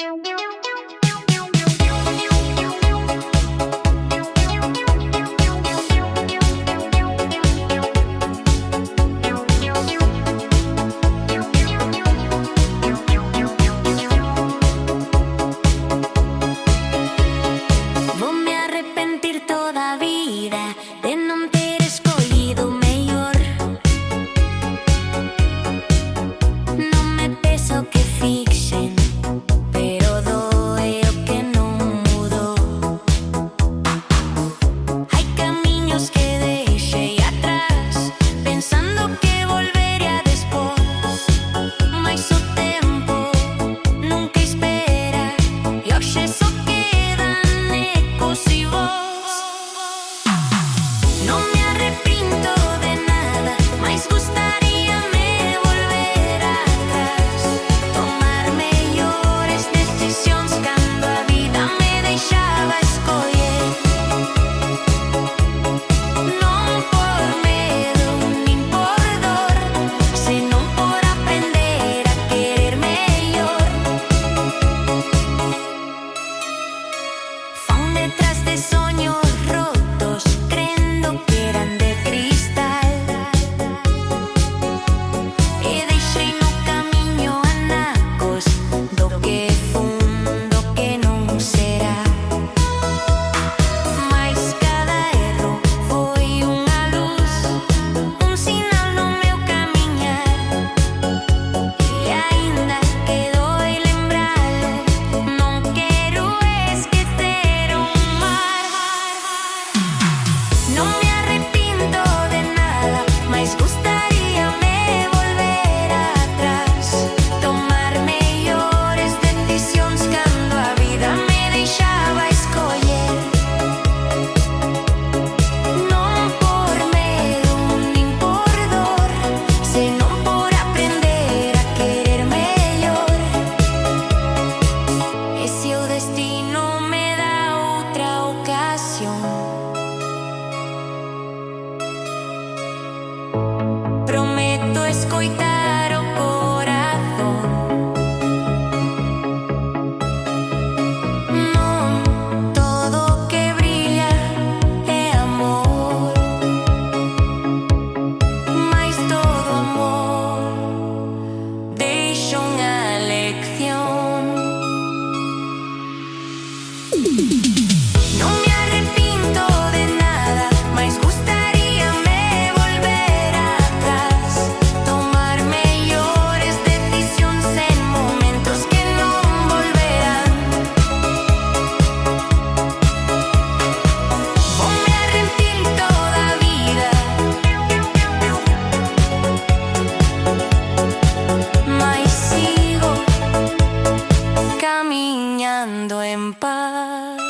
Vou-me arrepentir toda a vida de não ter escolhido o melhor. Não me pesa o que fixen, pero doe o que non mudou. Hai camiños que deixei atrás, pensando que volvería despois, mas o tempo nunca espera e hoxe só quedan ecos e voz. Non me arrepinto de nada, mas gustaríame volver atrás, tomar mellores decisións cando a vida me deixaba escoller. Non por medo nin por dor, senón por aprender a querer mellor. Fan detrás de soños rotos, crendo que eran de cristal, e deixei no camiño anacos do que fun, do que non será. Mais cada erro foi unha luz, un sinal no meu camiñar, e aínda que doe lembrar, non quero esquecer o mar. Non me arrepinto de nada, mas gustaríame volver atrás, tomar mellores decisións cando a vida me deixaba escoller. Non por medo nin por dor, senón por aprender a querer mellor. E se o destino me dá outra ocasión, prometo escoitar o corazón. Non todo o que brilla é amor, mais todo amor deixa unha lección. Non me arrepinto de nada, mas gustaríame volver atrás, tomar mellores decisións en momentos que non volverán. Vou-me arrepentir toda a vida, mas sigo camiñando en paz.